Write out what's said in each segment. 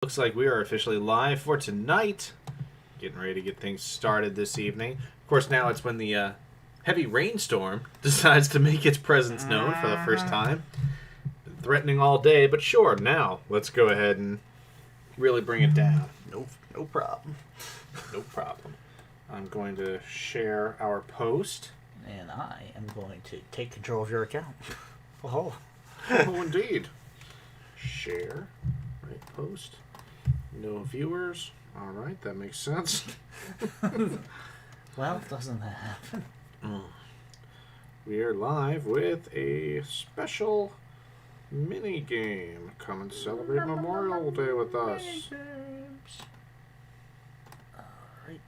Looks like we are officially live for tonight. Getting ready to get things started this evening. Of course, now it's when the heavy rainstorm decides to make its presence known for the first time. Been threatening all day, but sure, now let's go ahead and really bring it down. No problem. No problem. I'm going to share our post. And I am going to take control of your account. Oh. Oh, indeed. Share. Right, post. No viewers. All right, that makes sense. Well, doesn't that happen? We are live with a special mini game. Come and celebrate Memorial Day with us. Alright.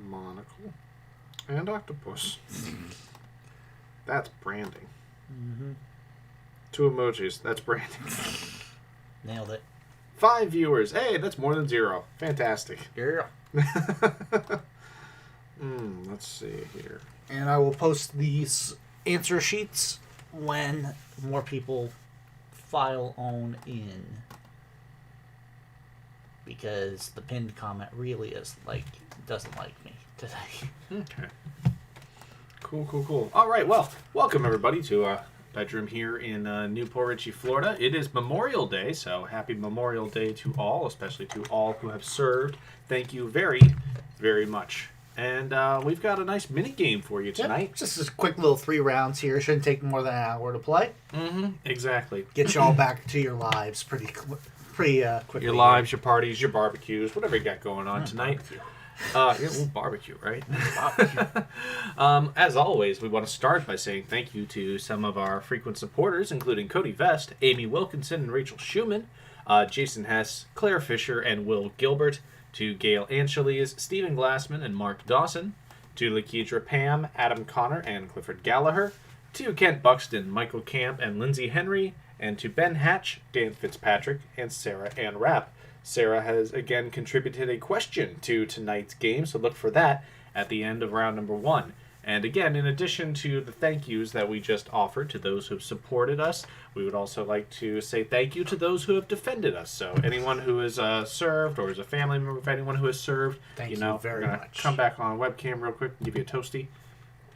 Monocle and Octopus. That's branding. Mm-hmm. 2 emojis. That's branding. Nailed it. 5 viewers. Hey, that's more than 0. Fantastic. Yeah. Let's see here. And I will post these answer sheets when more people file on in. Because the pinned comment really is doesn't like me today. Okay. Cool. All right, well, welcome everybody to a bedroom here in Newport Richey, Florida. It is Memorial Day, so happy Memorial Day to all, especially to all who have served. Thank you very, very much. And we've got a nice mini game for you tonight. Yep, just a quick little 3 rounds here. Shouldn't take more than an hour to play. Mm-hmm. Exactly. Get you all back to your lives pretty quickly. Your lives, your parties, your barbecues, whatever you got going on tonight. Barbecue, right? Barbecue. As always, we want to start by saying thank you to some of our frequent supporters, including Cody Vest, Amy Wilkinson, and Rachel Schumann, Jason Hess, Claire Fisher, and Will Gilbert, to Gail Angeles, Stephen Glassman, and Mark Dawson, to Lakedra Pam, Adam Connor, and Clifford Gallagher, to Kent Buxton, Michael Camp, and Lindsay Henry, and to Ben Hatch, Dan Fitzpatrick, and Sarah Ann Rapp. Sarah has again contributed a question to tonight's game, so look for that at the end of round number 1. And again, in addition to the thank yous that we just offered to those who have supported us, we would also like to say thank you to those who have defended us. So anyone who has served, or is a family member of anyone who has served, Thank you you very much. Come back on webcam real quick and give you a toasty.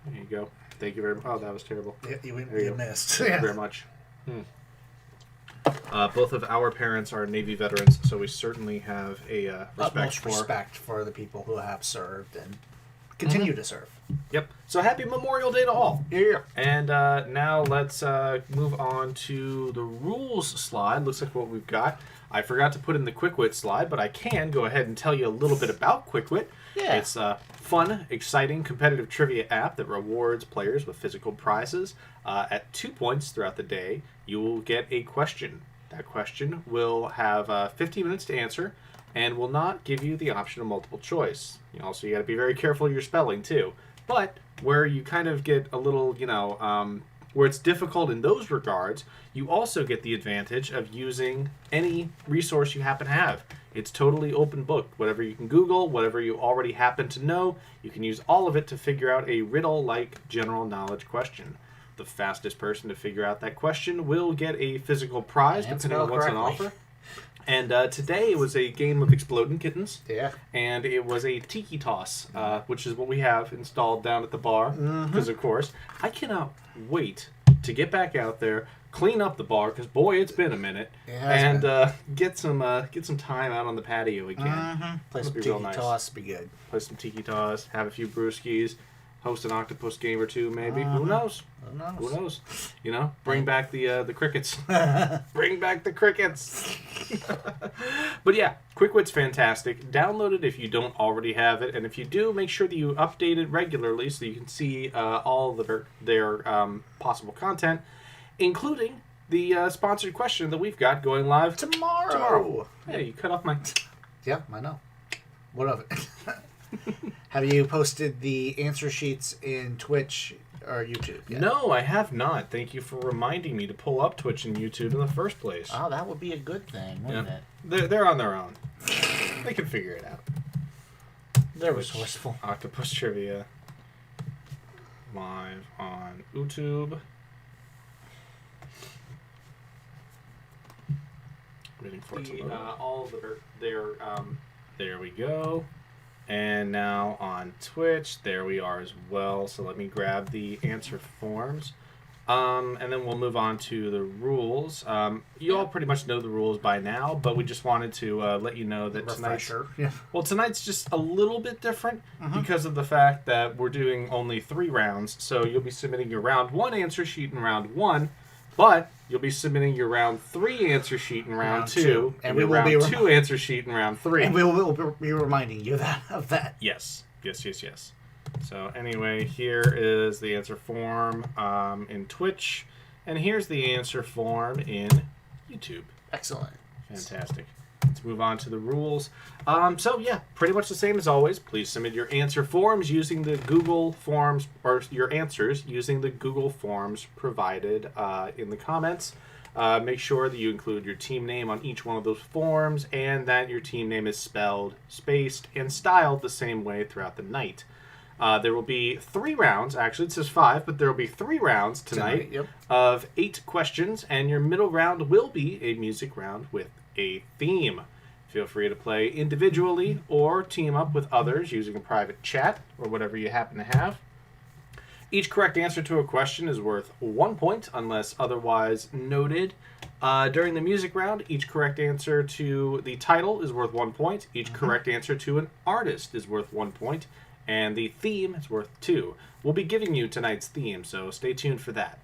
There you go. Thank you very much. Oh, that was terrible. Yeah, you go. missed. Thank you very much. Both of our parents are Navy veterans, so we certainly have a respect for the people who have served and continue to serve. Yep. So happy Memorial Day to all. Yeah. And now let's move on to the rules slide. Looks like what we've got. I forgot to put in the Quick Wit slide, but I can go ahead and tell you a little bit about Quick Wit. Yeah. It's a fun, exciting, competitive trivia app that rewards players with physical prizes. At 2 points throughout the day, you will get a question. That question will have 15 minutes to answer and will not give you the option of multiple choice. You got to be very careful of your spelling, too. But where you kind of get a little, where it's difficult in those regards, you also get the advantage of using any resource you happen to have. It's totally open book. Whatever you can Google, whatever you already happen to know, you can use all of it to figure out a riddle-like general knowledge question. The fastest person to figure out that question will get a physical prize, depending on what's on offer. And today it was a game of Exploding Kittens. Yeah. And it was a tiki toss, which is what we have installed down at the bar. Because, of course, I cannot wait to get back out there, clean up the bar, because, boy, it's been a minute. And get some time out on the patio again. Play some tiki toss, be good. Play some tiki toss, have a few brewskis. Host an Octopus game or 2, maybe. Who knows? Who knows? Bring back the crickets. Bring back the crickets. But yeah, Quick Wit's fantastic. Download it if you don't already have it, and if you do, make sure that you update it regularly so you can see all of their possible content, including the sponsored question that we've got going live tomorrow. Yeah, you cut off my... Yeah, I know. What of it? Have you posted the answer sheets in Twitch or YouTube yet? No, I have not. Thank you for reminding me to pull up Twitch and YouTube in the first place. Oh, that would be a good thing, wouldn't it? They're on their own. They can figure it out. They're resourceful. Octopus Trivia. Live on YouTube. Waiting for it to load. All of there we go. And now on Twitch, there we are as well. So let me grab the answer forms. And then we'll move on to the rules. You all pretty much know the rules by now, but we just wanted to let you know that tonight's just a little bit different because of the fact that we're doing only 3 rounds. So you'll be submitting your round 1 answer sheet in round 1, but you'll be submitting your round 3 answer sheet in round 2, and your round 2 answer sheet in round 3. And we will be reminding you of that. Yes. So anyway, here is the answer form in Twitch, and here's the answer form in YouTube. Excellent. Fantastic. Let's move on to the rules. So yeah, pretty much the same as always. Please submit your answer forms using the Google Forms, or your answers using the Google Forms provided in the comments. Make sure that you include your team name on each one of those forms, and that your team name is spelled, spaced, and styled the same way throughout the night. There will be 3 rounds. Actually, it says 5, but there will be 3 rounds tonight of 8 questions, and your middle round will be a music round with a theme. Feel free to play individually or team up with others using a private chat or whatever you happen to have. Each correct answer to a question is worth 1 point unless otherwise noted. During the music round, each correct answer to the title is worth 1 point. Each correct answer to an artist is worth 1 point. And the theme is worth 2. We'll be giving you tonight's theme, so stay tuned for that.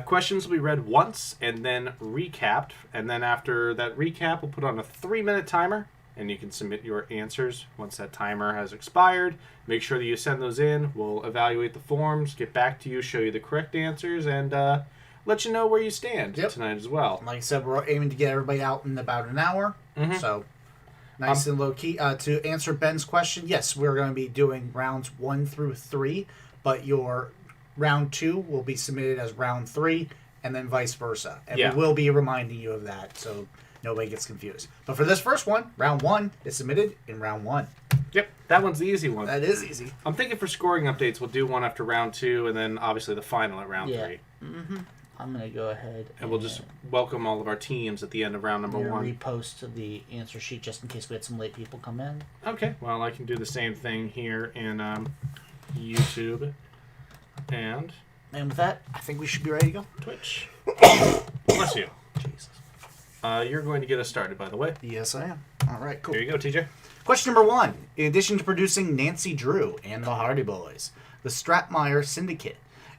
Questions will be read once and then recapped. And then after that recap, we'll put on a 3-minute timer, and you can submit your answers once that timer has expired. Make sure that you send those in. We'll evaluate the forms, get back to you, show you the correct answers, and let you know where you stand tonight as well. Like I said, we're aiming to get everybody out in about an hour, so... Nice and low key. To answer Ben's question, yes, we're going to be doing rounds 1 through 3, but your round 2 will be submitted as round 3, and then vice versa. And we will be reminding you of that, so nobody gets confused. But for this first one, round 1 is submitted in round 1. Yep, that one's the easy one. That is easy. I'm thinking for scoring updates, we'll do one after round 2, and then obviously the final at round 3. I'm going to go ahead and we'll just welcome all of our teams at the end of round number 1. Repost the answer sheet just in case we had some late people come in. Okay, well, I can do the same thing here in YouTube. And with that, I think we should be ready to go. Twitch. Bless you. Jesus. You're going to get us started, by the way. Yes, I am. All right, cool. Here you go, TJ. Question number 1. In addition to producing Nancy Drew and the Hardy Boys, the Stratmeyer Syndicate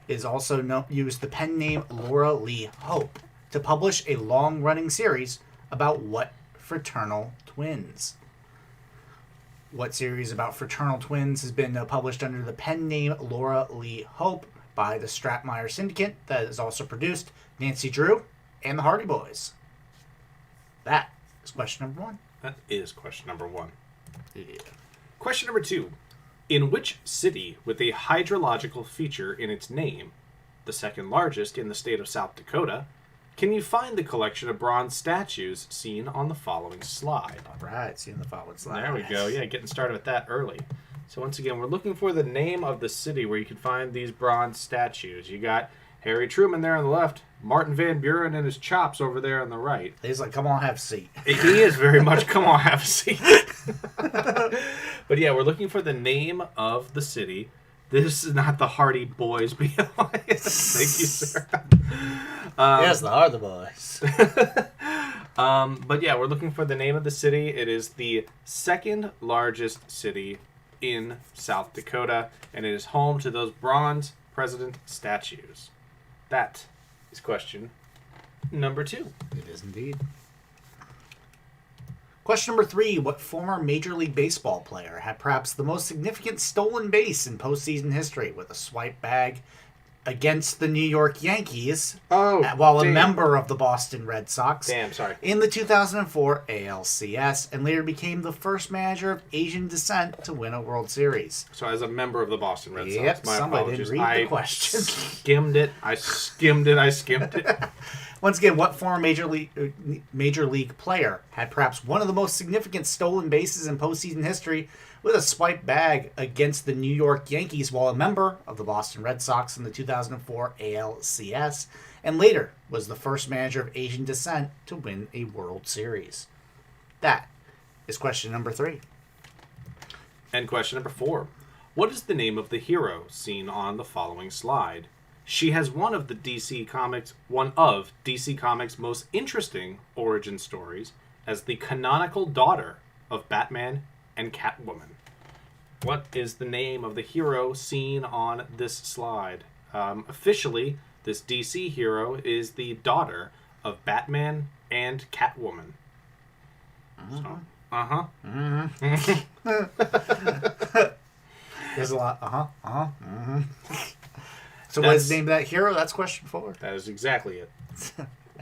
is also used the pen name Laura Lee Hope to publish a long-running series about what fraternal twins? What series about fraternal twins has been published under the pen name Laura Lee Hope by the Stratmeyer Syndicate that has also produced Nancy Drew and the Hardy Boys? That is question number 1. That is question number 1. Yeah. Question number 2. In which city with a hydrological feature in its name, the second largest in the state of South Dakota, can you find the collection of bronze statues seen on the following slide? All right, seeing the following slide. There we go. Yeah, getting started with that early. So once again, we're looking for the name of the city where you can find these bronze statues. You got Harry Truman there on the left, Martin Van Buren and his chops over there on the right. He's like, come on, have a seat. He is very much, come on, have a seat. But yeah, we're looking for the name of the city. This is not the Hardy Boys. Thank you, sir. Yes, the Hardy Boys. But yeah, we're looking for the name of the city. It is the second largest city in South Dakota, and it is home to those bronze president statues. That is question number 2. It is indeed. Question number 3. What former Major League Baseball player had perhaps the most significant stolen base in postseason history with a swipe bag against the New York Yankees while a member of the Boston Red Sox in the 2004 ALCS, and later became the first manager of Asian descent to win a World Series? So as a member of the Boston Red Sox, yep, my somebody apologies. Didn't read the question. I skimmed it. Once again, what former Major League player had perhaps one of the most significant stolen bases in postseason history with a swipe bag against the New York Yankees while a member of the Boston Red Sox in the 2004 ALCS, and later was the first manager of Asian descent to win a World Series? That is question number 3. And question number 4. What is the name of the hero seen on the following slide? She has one of DC Comics' most interesting origin stories as the canonical daughter of Batman and Catwoman. What is the name of the hero seen on this slide? Officially, this DC hero is the daughter of Batman and Catwoman. So, There's a lot. So what is the name of that hero? That's question 4. That is exactly it.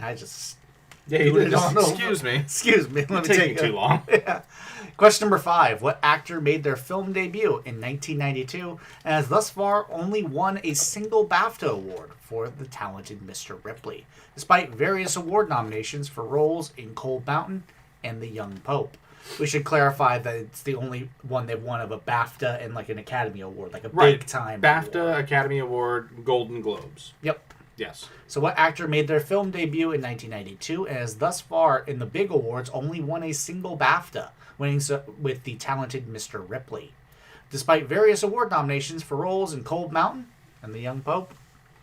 I just... Yeah, you did. don't know. Excuse me. Excuse me. Let me Taking too long. Yeah. Question number 5. What actor made their film debut in 1992 and has thus far only won a single BAFTA award for The Talented Mr. Ripley, despite various award nominations for roles in Cold Mountain and The Young Pope? We should clarify that it's the only one they've won of a BAFTA and like an Academy Award, like a big time BAFTA, award. Academy Award, Golden Globes. Yep. Yes. So what actor made their film debut in 1992 and has thus far in the big awards only won a single BAFTA, winning with The Talented Mr. Ripley, despite various award nominations for roles in Cold Mountain and The Young Pope?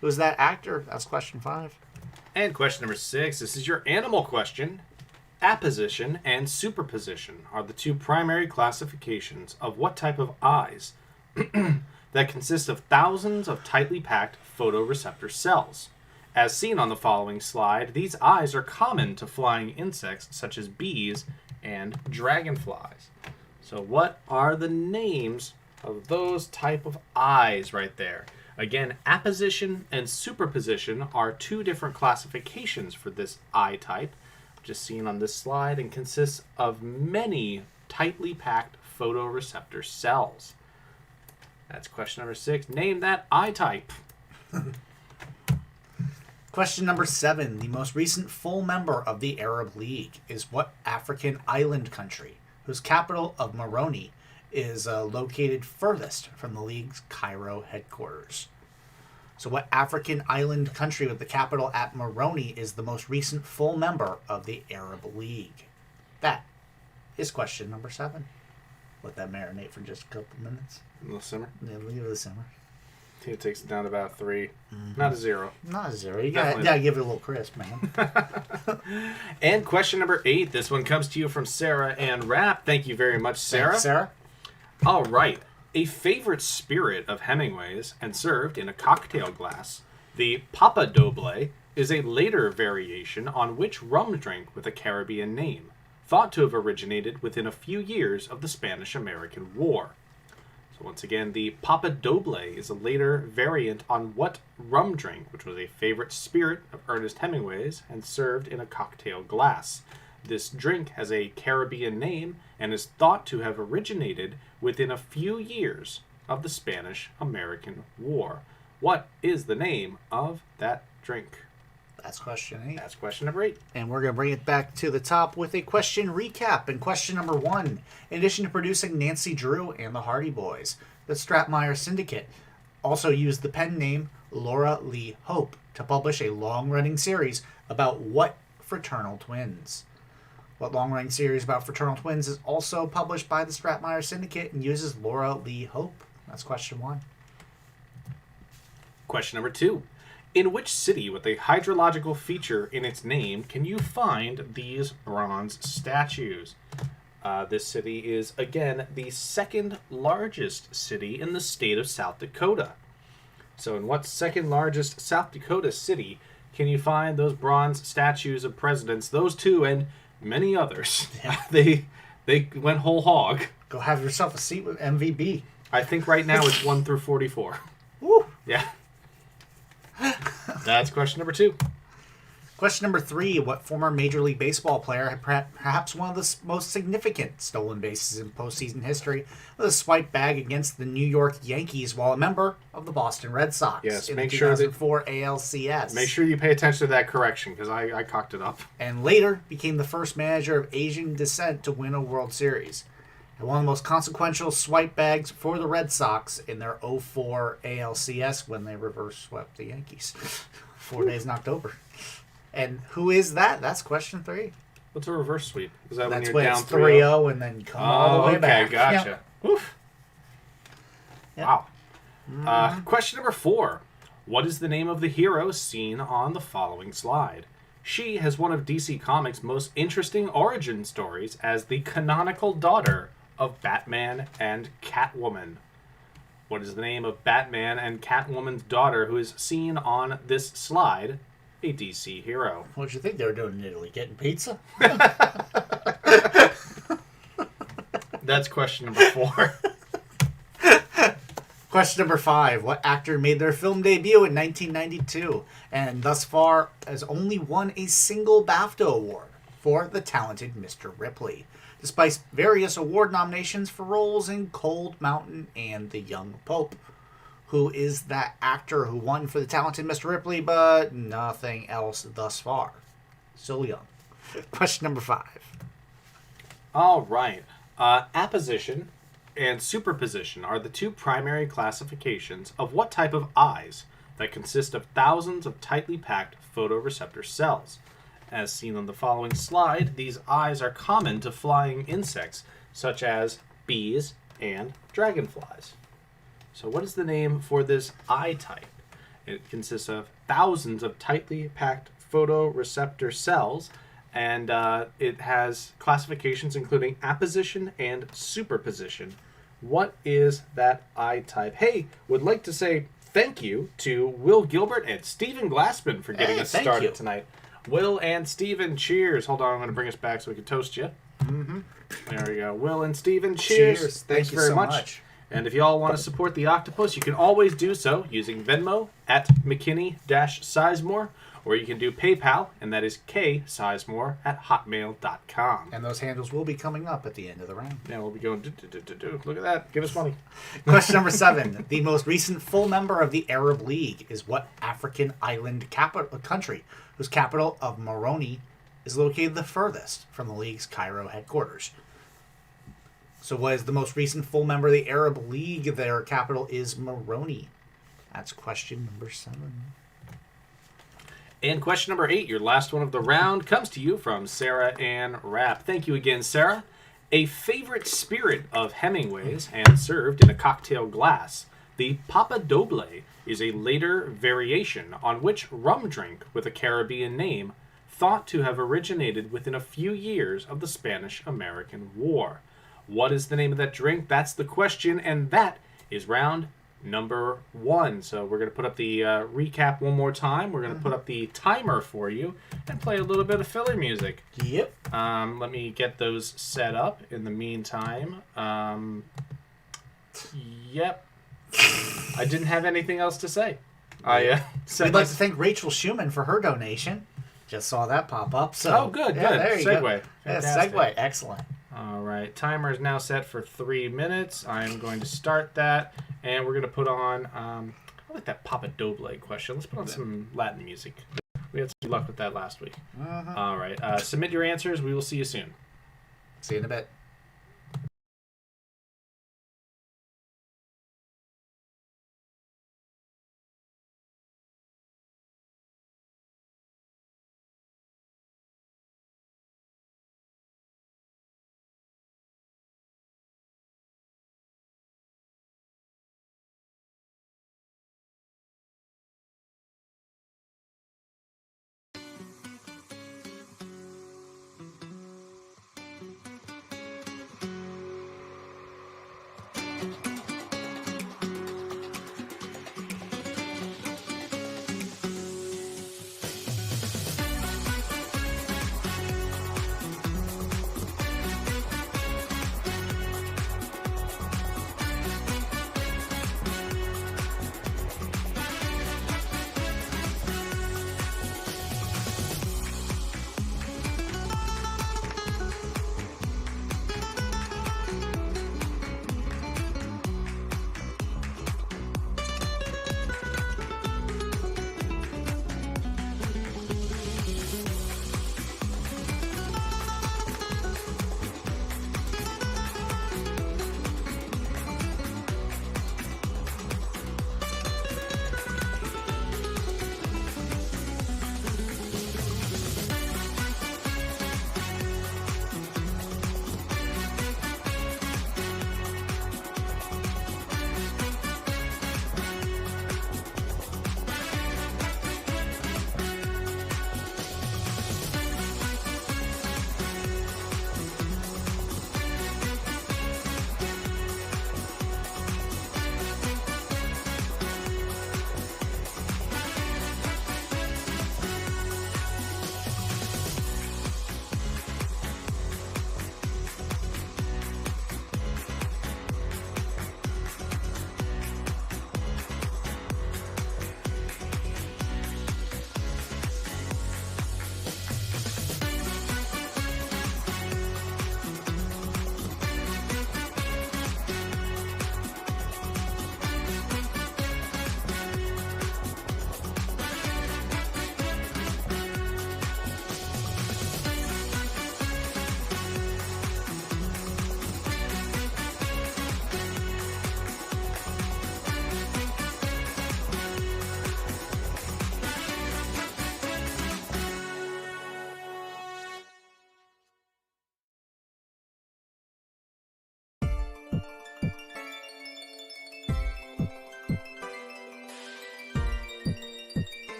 Who's that actor? That's question 5. And question number 6. This is your animal question. Apposition and superposition are the two primary classifications of what type of eyes that consist of thousands of tightly packed photoreceptor cells. As seen on the following slide, these eyes are common to flying insects such as bees and dragonflies. So what are the names of those type of eyes right there? Again, apposition and superposition are two different classifications for this eye type, just seen on this slide, and consists of many tightly packed photoreceptor cells. That's question number 6. Name that eye type. Question number 7. The most recent full member of the Arab League is what African island country, whose capital of Moroni is located furthest from the League's Cairo headquarters? So what African island country with the capital at Moroni is the most recent full member of the Arab League? That is question number 7. Let that marinate for just a couple minutes. A little simmer. Yeah, leave it a simmer. I think it takes it down to about 3. Not a 0. Not a 0. You gotta give it a little crisp, man. And question number 8. This one comes to you from Sarah and Rapp. Thank you very much, Sarah. Thanks, Sarah. All right. A favorite spirit of Hemingway's and served in a cocktail glass, the Papa Doble is a later variation on which rum drink with a Caribbean name, thought to have originated within a few years of the Spanish-American War. So once again, the Papa Doble is a later variant on what rum drink, which was a favorite spirit of Ernest Hemingway's and served in a cocktail glass. This drink has a Caribbean name and is thought to have originated within a few years of the Spanish-American War. What is the name of that drink? That's question 8. That's question number 8. And we're going to bring it back to the top with a question recap. And question number 1. In addition to producing Nancy Drew and the Hardy Boys, the Stratmeyer Syndicate also used the pen name Laura Lee Hope to publish a long-running series about what fraternal twins? What long-running series about fraternal twins is also published by the Stratmeyer Syndicate and uses Laura Lee Hope? That's question 1. Question number 2. In which city with a hydrological feature in its name can you find these bronze statues? This city is, again, the second largest city in the state of South Dakota. So in what second largest South Dakota city can you find those bronze statues of presidents, those two and many others? Yeah. They went whole hog. Go have yourself a seat with MVB. I think right now it's 1 through 44. Woo! Yeah. That's question number 2. Question number 3. What former Major League Baseball player had perhaps one of the most significant stolen bases in postseason history with a swipe bag against the New York Yankees while a member of the Boston Red Sox Yes, in make the sure 2004 ALCS? Make sure you pay attention to that correction because I cocked it up. And later became the first manager of Asian descent to win a World Series. And one of the most consequential swipe bags for the Red Sox in their 04 ALCS when they reverse swept the Yankees. 4 days in October. And who is that? That's question 3. What's a reverse sweep? Is that That's when when you're it's down 3-0 and then come all the way back. Okay, gotcha. Oof. Yep. Wow. Question number 4. What is the name of the hero seen on the following slide? She has one of DC Comics' most interesting origin stories as the canonical daughter of Batman and Catwoman. What is the name of Batman and Catwoman's daughter who is seen on this slide? A DC hero. What'd you think they were doing in Italy? Getting pizza? That's question number 4. Question number 5. What actor made their film debut in 1992 and thus far has only won a single BAFTA award for The Talented Mr. Ripley, despite various award nominations for roles in Cold Mountain and The Young Pope? Who is that actor who won for The Talented Mr. Ripley but nothing else thus far? Still young. Question number 5. All right. Apposition and superposition are the two primary classifications of what type of eyes that consist of thousands of tightly packed photoreceptor cells. As seen on the following slide, these eyes are common to flying insects such as bees and dragonflies. So what is the name for this eye type? It consists of thousands of tightly packed photoreceptor cells, and it has classifications including apposition and superposition. What is that eye type? Hey, would like to say thank you to Will Gilbert and Stephen Glassman for getting us started tonight. Will and Stephen, cheers. Hold on, I'm going to bring us back so we can toast you. Mm-hmm. There we go. Will and Stephen, cheers. Thanks very much. And if you all want to support the Octopus, you can always do so using Venmo at McKinney-Sizemore, or you can do PayPal, and that is ksizemore at hotmail.com. And those handles will be coming up at the end of the round. Yeah, we'll be going, look at that, give us money. Question number 7. The most recent full member of the Arab League is what African island country whose capital of Moroni is located the furthest from the League's Cairo headquarters? So what is the most recent full member of the Arab League? Their capital is Moroni. That's question number 7. And question number 8, your last one of the round, comes to you from Sarah Ann Rapp. Thank you again, Sarah. A favorite spirit of Hemingway's and served in a cocktail glass, the Papa Doble is a later variation on which rum drink with a Caribbean name thought to have originated within a few years of the Spanish-American War. What is the name of that drink? That's the question, and that is round number 1. So we're going to put up the recap one more time. We're going to put up the timer for you and play a little bit of filler music. Yep. Let me get those set up in the meantime. Yep. I didn't have anything else to say. We'd like to thank Rachel Schumann for her donation. Just saw that pop up. So good. There you segue. Go. Yeah, segue. Excellent. All right. Timer is now set for 3 minutes. I'm going to start that, and we're going to put on, I like that Papa Doble question. Let's put on some Latin music. We had some luck with that last week. All right. Submit your answers. We will see you soon. See you in a bit.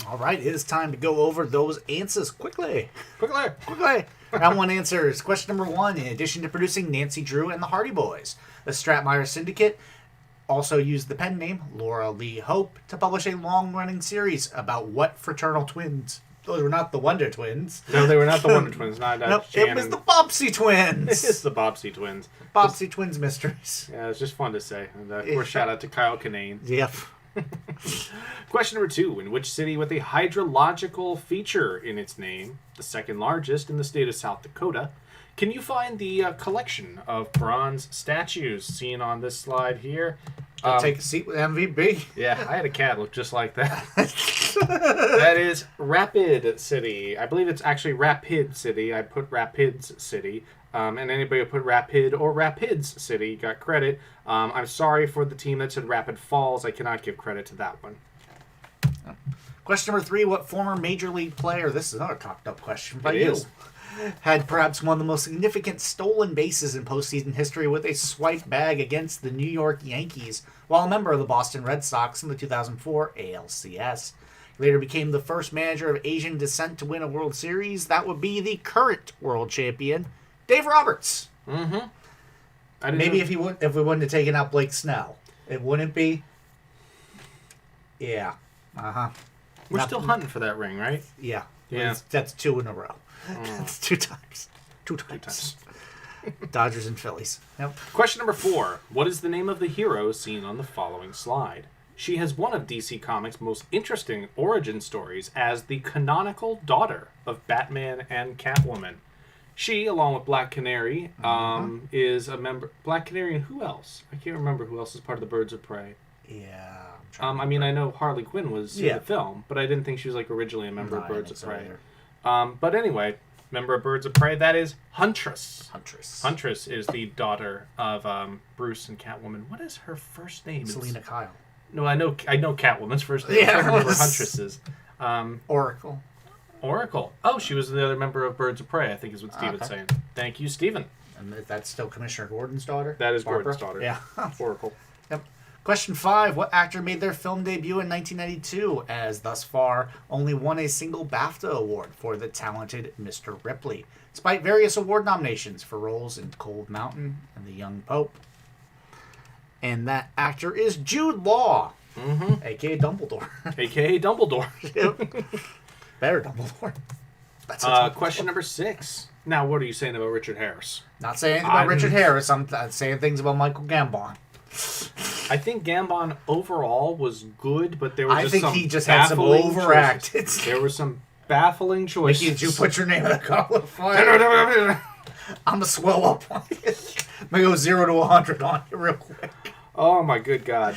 All right, it is time to go over those answers quickly. Quickly. Round 1 answers. Question number 1. In addition to producing Nancy Drew and the Hardy Boys, the Stratmeyer Syndicate also used the pen name Laura Lee Hope to publish a long-running series about what fraternal twins? Those were not the Wonder Twins. No, they were not the Wonder Twins. Not Nope, it was the Bobbsey Twins. It's the Bobbsey Twins. Bobbsey Twins mysteries. Yeah, it's just fun to say. And of course, shout out to Kyle Kinane. Yep. Question number 2. In which city with a hydrological feature in its name, the second largest in the state of South Dakota, can you find the collection of bronze statues seen on this slide here? Take a seat with MVP. Yeah, I had a cat look just like that. That is Rapid City. I believe it's actually Rapid City. I put Rapids City. And anybody who put Rapid or Rapids City got credit. I'm sorry for the team that said Rapid Falls. I cannot give credit to that one. Question number 3. What former Major League player, this is another cocked up question by It you, is. had perhaps one of the most significant stolen bases in postseason history with a swipe bag against the New York Yankees while a member of the Boston Red Sox in the 2004 ALCS. He later became the first manager of Asian descent to win a World Series. That would be the current world champion, Dave Roberts. Mm-hmm. Maybe if we wouldn't have taken out Blake Snell, it wouldn't be. Yeah. Uh-huh. We're still hunting for that ring, right? Yeah. Yeah. That's 2 in a row. That's 2 times. 2 times. Dodgers and Phillies. Yep. Question number 4. What is the name of the hero seen on the following slide? She has one of DC Comics' most interesting origin stories as the canonical daughter of Batman and Catwoman. She, along with Black Canary, is a member... Black Canary and who else? I can't remember who else is part of the Birds of Prey. Yeah. I mean, I know Harley Quinn was in the film, but I didn't think she was like originally a member of Birds of Prey. But anyway, member of Birds of Prey, that is Huntress. Huntress is the daughter of Bruce and Catwoman. What is her first name? Selena Kyle. No, I know Catwoman's first name. Yeah, I remember Huntress's. Oracle. Oracle. Oh, she was the other member of Birds of Prey, I think is what Steven's saying. Thank you, Steven. And that's still Commissioner Gordon's daughter? That is Barbara? Gordon's daughter. Yeah. Oracle. Yep. Question 5. What actor made their film debut in 1992 as thus far only won a single BAFTA award for The Talented Mr. Ripley, despite various award nominations for roles in Cold Mountain and The Young Pope? And that actor is Jude Law, a.k.a. Dumbledore. A.k.a. Dumbledore. Better Dumbledore. That's question number 6. Now, what are you saying about Richard Harris? Not saying anything about Richard Harris. I'm saying things about Michael Gambon. I think Gambon overall was good, but there were I just think some he just had some baffling overacted. choices. There were some baffling choices. Mickey, did you put your name in a goblet of fire? I'm going to swell up on you. I'm going to go 0 to 100 on you real quick. Oh, my good God.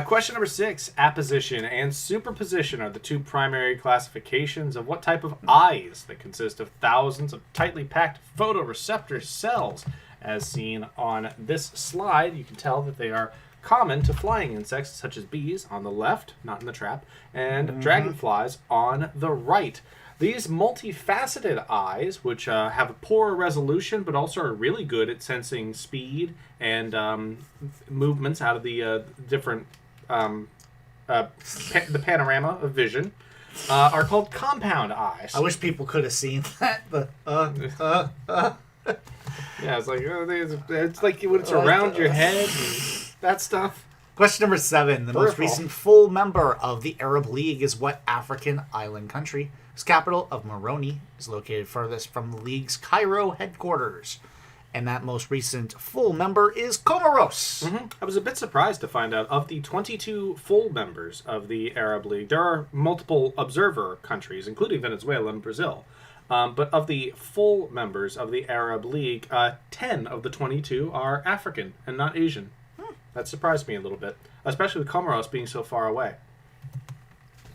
Question number 6. Apposition and superposition are the two primary classifications of what type of eyes that consist of thousands of tightly packed photoreceptor cells. As seen on this slide, you can tell that they are common to flying insects such as bees on the left, not in the trap, and dragonflies on the right. These multifaceted eyes, which have a poor resolution but also are really good at sensing speed and movements out of the different the panorama of vision, are called compound eyes. I wish people could have seen that. Yeah, it's like when it's around your head and that stuff. Question number 7. The most recent full member of the Arab League is what African island country? Its capital of Moroni is located furthest from the league's Cairo headquarters. And that most recent full member is Comoros. I was a bit surprised to find out of the 22 full members of the Arab League, there are multiple observer countries, including Venezuela and Brazil. But of the full members of the Arab League, 10 of the 22 are African and not Asian. That surprised me a little bit, especially with Comoros being so far away.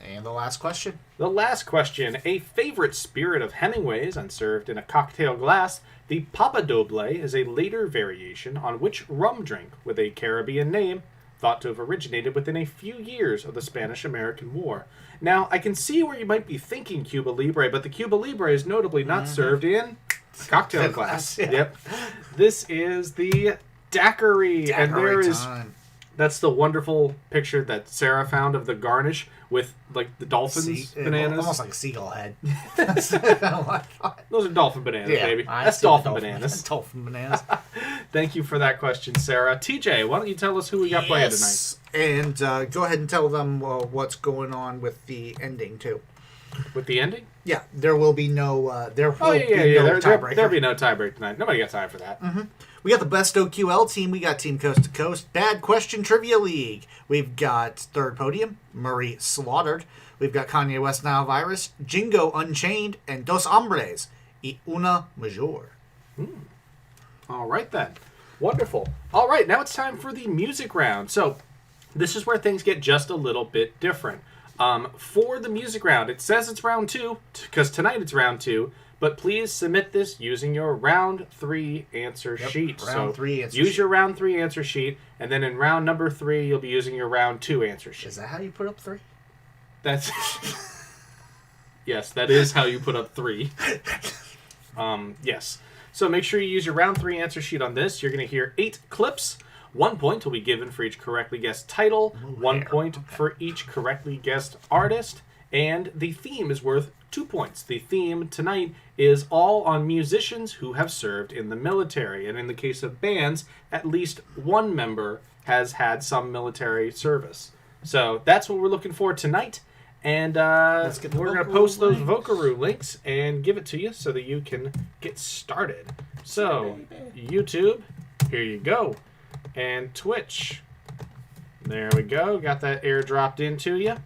And the last question. The last question. A favorite spirit of Hemingway's and served in a cocktail glass, the Papa Doble is a later variation on which rum drink with a Caribbean name thought to have originated within a few years of the Spanish-American War. Now, I can see where you might be thinking Cuba Libre, but the Cuba Libre is notably not served in a cocktail glass. Yeah. Yep. This is the daiquiri. And there is That's the wonderful picture that Sarah found of the garnish with like the dolphins bananas. Almost like a seagull head. That's kind of what I thought. Those are dolphin bananas, Yeah, baby. I That's see the dolphin bananas. Dolphin bananas. Thank you for that question, Sarah. TJ, why don't you tell us who we got playing tonight? And go ahead and tell them what's going on with the ending too. With the ending? Yeah, there will be no. There will Oh, be yeah. no tiebreaker. There'll be no tiebreak tonight. Nobody got time for that. Mm-hmm. We got the best OQL team. We got Team Coast to Coast. Bad Question Trivia League. We've got Third Podium, Murray Slaughtered. We've got Kanye West Nile Virus, Jingo Unchained, and Dos Hombres y Una Major. All right, then. Wonderful. All right, now it's time for the music round. So this is where things get just a little bit different. For the music round, it says it's round 2, because tonight it's round 2, but please submit this using your round 3 answer sheet. Round 3 answer use sheet. your round 3 answer sheet, and then in round number 3, you'll be using your round 2 answer sheet. Is that how you put up 3? That's... Yes, that is how you put up 3. Yes. So make sure you use your round 3 answer sheet on this. You're going to hear 8 clips. 1 point will be given for each correctly guessed title, 1 point for each correctly guessed artist, and the theme is worth 2 points. The theme tonight is all on musicians who have served in the military, and in the case of bands, at least one member has had some military service. So that's what we're looking for tonight, and we're going to post those Vocaroo links and give it to you so that you can get started. So, YouTube, here you go. And Twitch. There we go. Got that airdropped into you.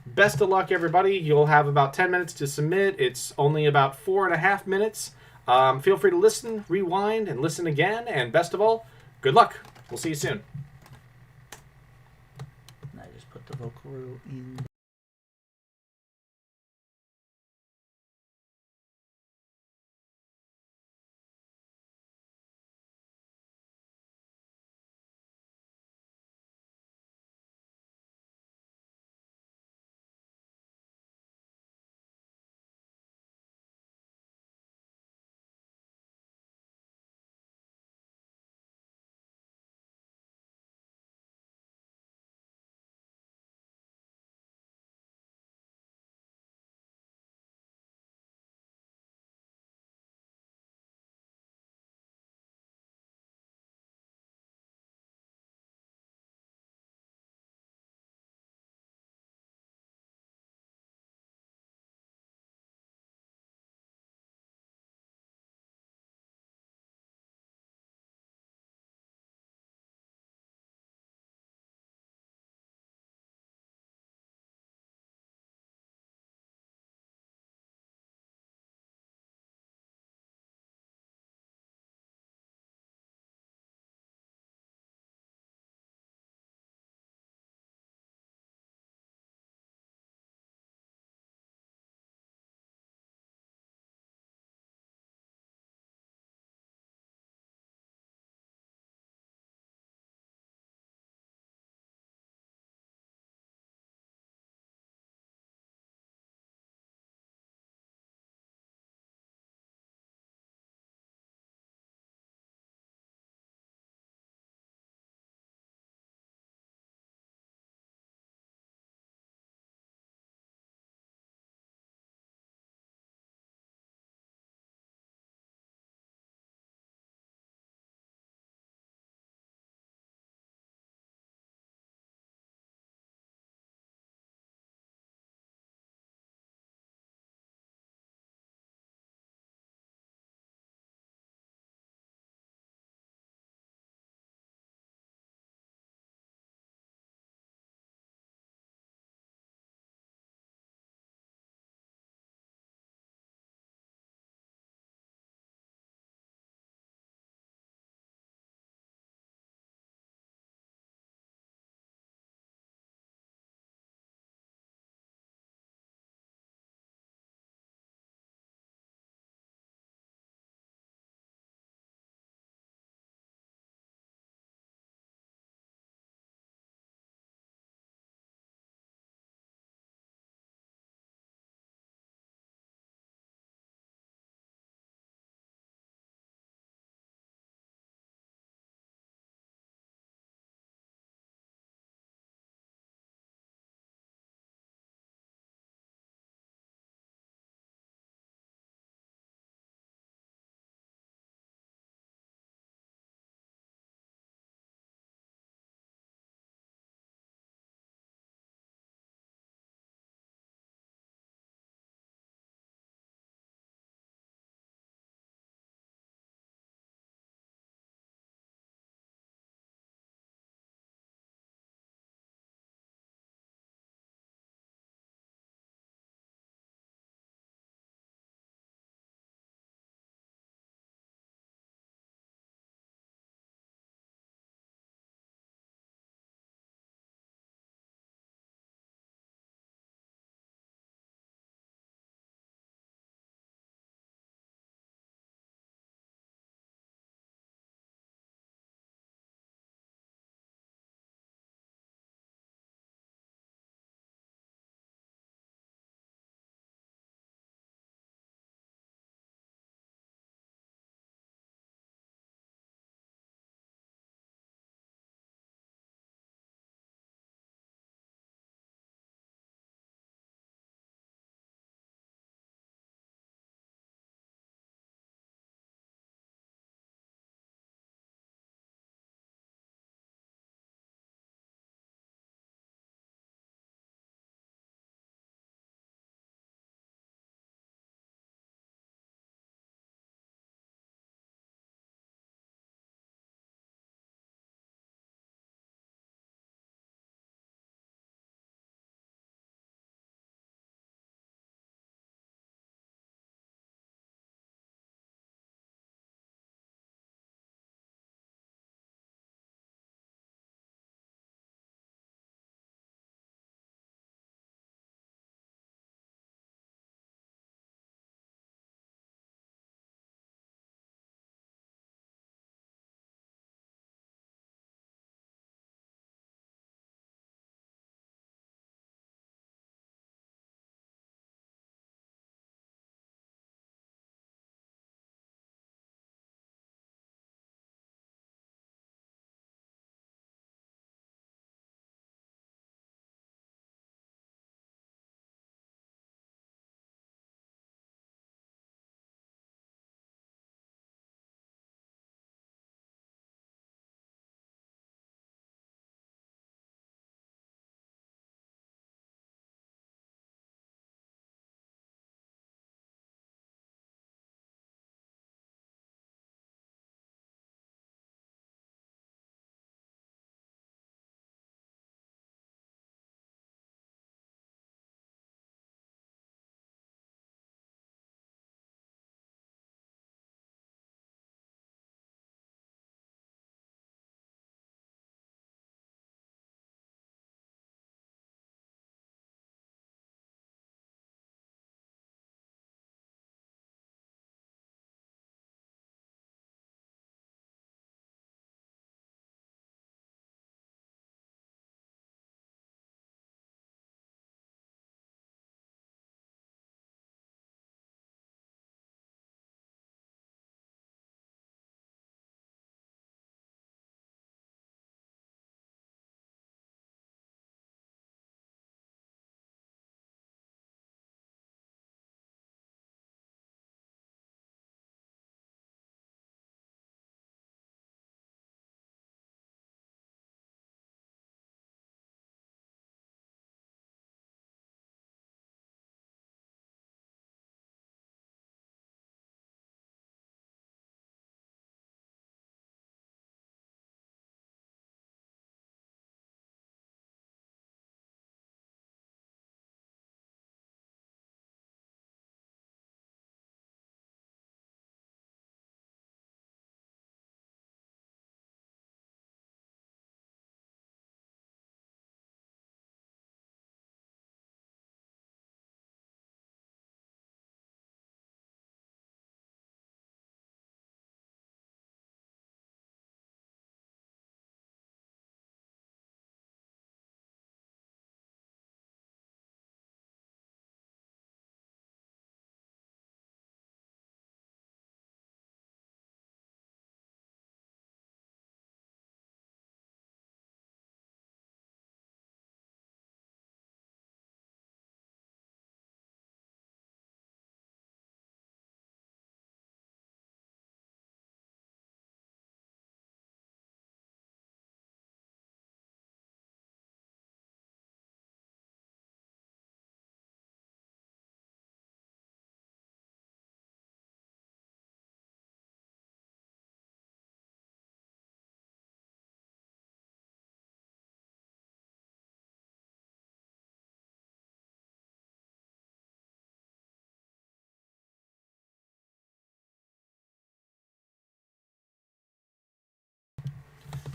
Best of luck, everybody. You'll have about 10 minutes to submit. It's only about 4.5 minutes. Feel free to listen, rewind, and listen again. And best of all, good luck. We'll see you soon. I just put the Vocaroo in.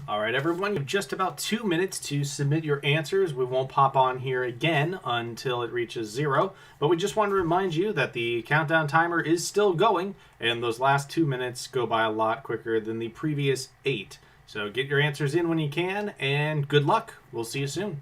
All right, everyone, you have just about 2 minutes to submit your answers. We won't pop on here again until it reaches 0, but we just want to remind you that the countdown timer is still going, and those last 2 minutes go by a lot quicker than the previous 8. So get your answers in when you can, and good luck. We'll see you soon.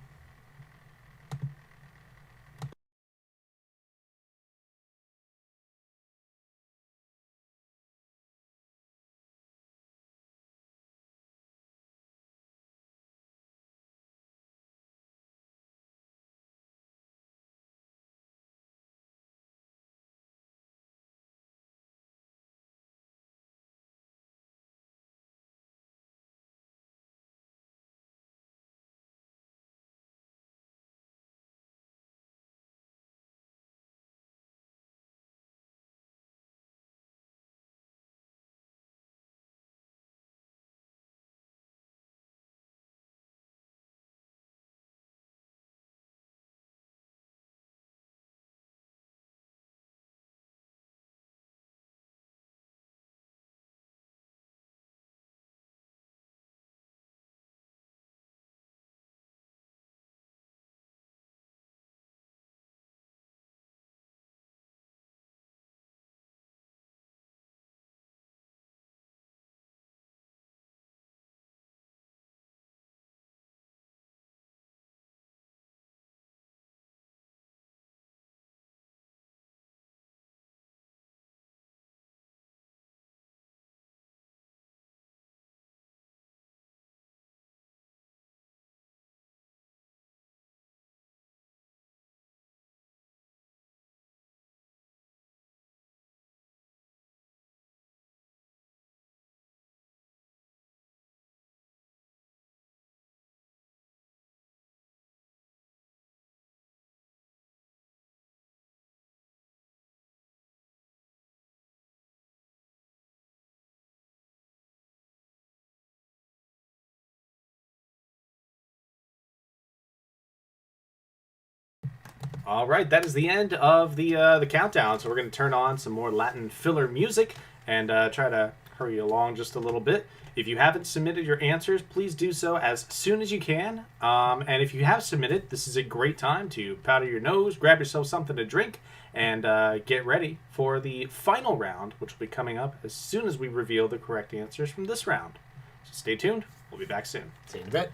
All right, that is the end of the countdown. So we're going to turn on some more Latin filler music and try to hurry along just a little bit. If you haven't submitted your answers, please do so as soon as you can. And if you have submitted, this is a great time to powder your nose, grab yourself something to drink, and get ready for the final round, which will be coming up as soon as we reveal the correct answers from this round. So stay tuned. We'll be back soon. See you in a bit.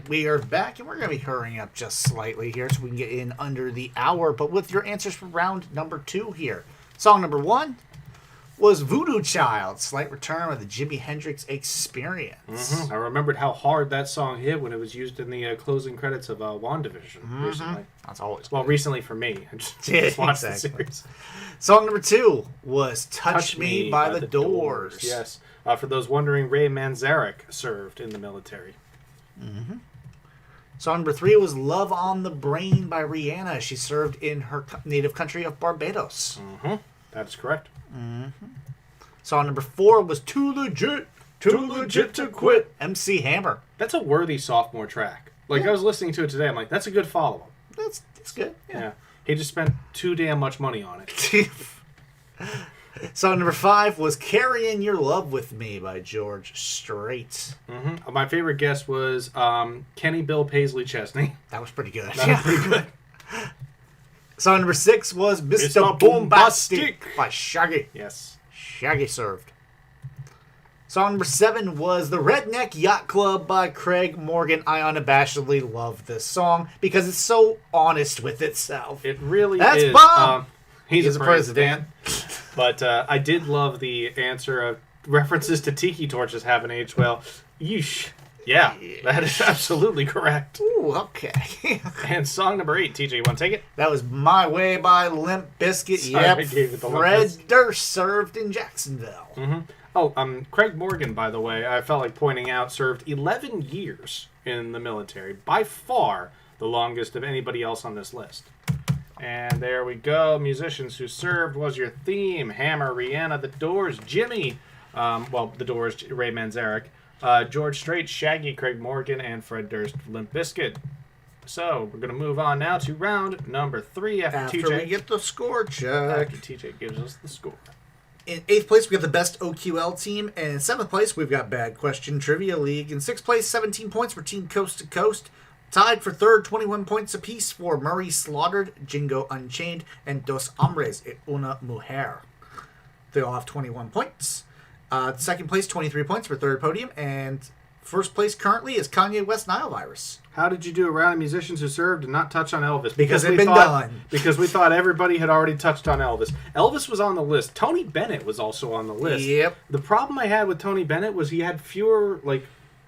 right, we are back, and we're going to be hurrying up just slightly here so we can get in under the hour. But with your answers for round number 2 here. Song number 1 was Voodoo Child, Slight Return of the Jimi Hendrix Experience. Mm-hmm. I remembered how hard that song hit when it was used in the closing credits of WandaVision recently. That's always Well, recently for me. I just watched the series. Song number 2 was Touch Me by the Doors. Yes. For those wondering, Ray Manzarek served in the military. Mm-hmm. Song number 3 was Love on the Brain by Rihanna. She served in her native country of Barbados. Mm-hmm. That is correct. Mm-hmm. Song number 4 was Too Legit to Quit, MC Hammer. That's a worthy sophomore track. Like, I was listening to it today, I'm like, that's a good follow-up. That's good. Yeah. He just spent too damn much money on it. Song number 5 was Carrying Your Love With Me by George Strait. Mm-hmm. My favorite guess was Kenny Bill Paisley Chesney. That was pretty good. That was pretty good. Song number 6 was Mr. Bombastic by Shaggy. Yes. Shaggy served. Song number 7 was The Redneck Yacht Club by Craig Morgan. I unabashedly love this song because it's so honest with itself. It really That's is. Bob! He's a president. But I did love the answer of references to tiki torches haven't aged well. Yeesh. Yeah, that is absolutely correct. Ooh, okay. And song number 8, TJ, you want to take it? That was My Way by Limp Bizkit. Sorry, Yep. I gave it the Fred Durst served in Jacksonville. Mm-hmm. Oh, Craig Morgan, by the way, I felt like pointing out, served 11 years in the military. By far the longest of anybody else on this list. And there we go. Musicians who served was your theme. Hammer, Rihanna, The Doors, Jimmy. The Doors, Ray Manzarek. George Strait, Shaggy, Craig Morgan, and Fred Durst, Limp Bizkit. So, we're going to move on now to round number 3 after TJ. we get the score check. After TJ gives us the score. In 8th place, we got the best OQL team. And in 7th place, we've got Bad Question Trivia League. In 6th place, 17 points for Team Coast to Coast. Tied for 3rd, 21 points apiece for Murray Slaughtered, Jingo Unchained, and Dos Hombres y Una Mujer. They all have 21 points. 2nd place, 23 points for 3rd podium. And 1st place currently is Kanye West Nile Virus. How did you do a round of musicians who served and not touch on Elvis? Because it's been done. Because we thought everybody had already touched on Elvis. Elvis was on the list. Tony Bennett was also on the list. Yep. The problem I had with Tony Bennett was he had fewer,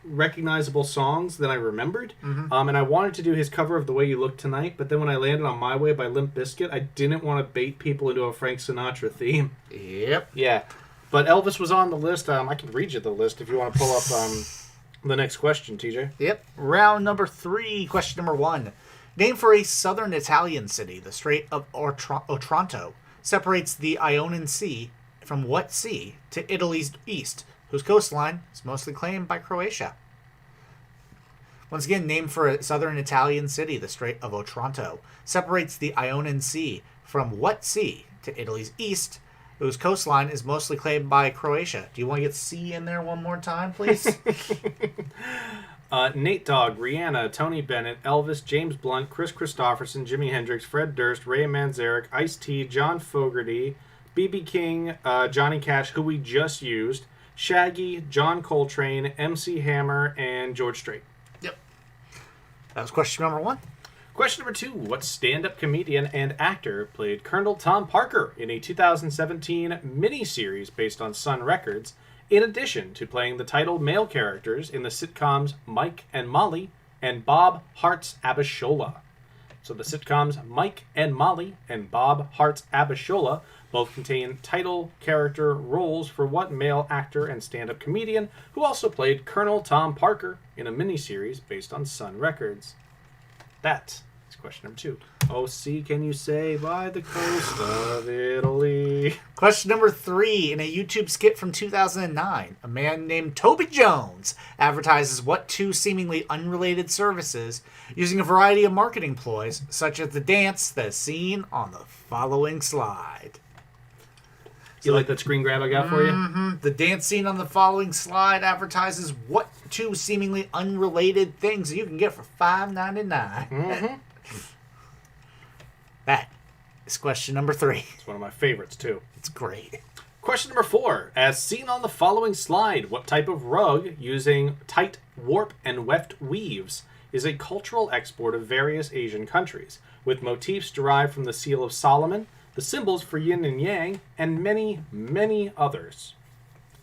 recognizable songs than I remembered. Mm-hmm. And I wanted to do his cover of The Way You Look Tonight, but then when I landed on My Way by Limp Bizkit, I didn't want to bait people into a Frank Sinatra theme. Yep. Yeah. But Elvis was on the list. I can read you the list if you want to pull up the next question, TJ. Yep. Round number 3, question number 1. Name for a southern Italian city. The Strait of Otranto separates the Ionian Sea from what sea to Italy's east, whose coastline is mostly claimed by Croatia. Once again, name for a southern Italian city. The Strait of Otranto separates the Ionian Sea from what sea to Italy's east, whose coastline is mostly claimed by Croatia. Do you want to get C in there one more time, please? Nate Dogg, Rihanna, Tony Bennett, Elvis, James Blunt, Chris Christopherson, Jimi Hendrix, Fred Durst, Ray Manzarek, Ice-T, John Fogerty, B.B. King, Johnny Cash, who we just used, Shaggy, John Coltrane, MC Hammer, and George Strait. Yep. That was question number 1. Question number 2. What stand-up comedian and actor played Colonel Tom Parker in a 2017 miniseries based on Sun Records, in addition to playing the title male characters in the sitcoms Mike and Molly and Bob Hart's Abishola? So the sitcoms Mike and Molly and Bob Hart's Abishola both contain title character roles for what male actor and stand-up comedian who also played Colonel Tom Parker in a miniseries based on Sun Records? That is question number 2. Oh, sea, can you say by the coast of Italy? Question number 3. In a YouTube skit from 2009, a man named Toby Jones advertises what 2 seemingly unrelated services using a variety of marketing ploys, such as the dance that is seen on the following slide. You like that screen grab I got for you? Mm-hmm. The dance scene on the following slide advertises what 2 seemingly unrelated things you can get for $5.99. Mm-hmm. That is question number 3. It's one of my favorites, too. It's great. Question number 4. As seen on the following slide, what type of rug using tight warp and weft weaves is a cultural export of various Asian countries, with motifs derived from the Seal of Solomon, the symbols for yin and yang, and many, many others.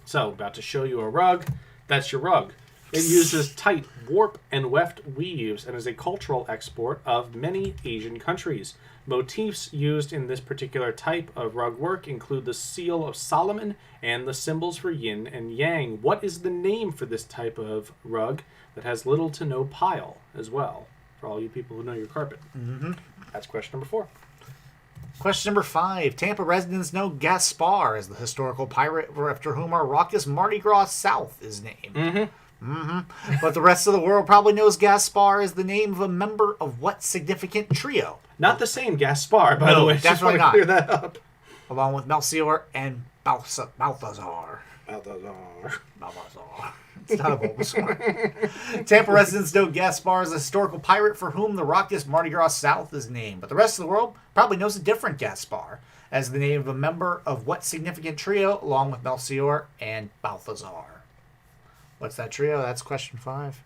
So, about to show you a rug. That's your rug. It uses tight warp and weft weaves and is a cultural export of many Asian countries. Motifs used in this particular type of rug work include the Seal of Solomon and the symbols for yin and yang. What is the name for this type of rug that has little to no pile as well? For all you people who know your carpet. Mm-hmm. That's question number 4. Question number 5. Tampa residents know Gaspar as the historical pirate after whom our raucous Mardi Gras South is named. But the rest of the world probably knows Gaspar as the name of a member of what significant trio? Not the same Gaspar, by the way. Just want to clear that up. Along with Melchior and Balthazar. Balthazar. It's not a Bulbasaur. Tampa residents know Gaspar as a historical pirate for whom the raucous Mardi Gras South is named. But the rest of the world probably knows a different Gaspar as the name of a member of what significant trio along with Melchior and Balthazar? What's that trio? That's question 5.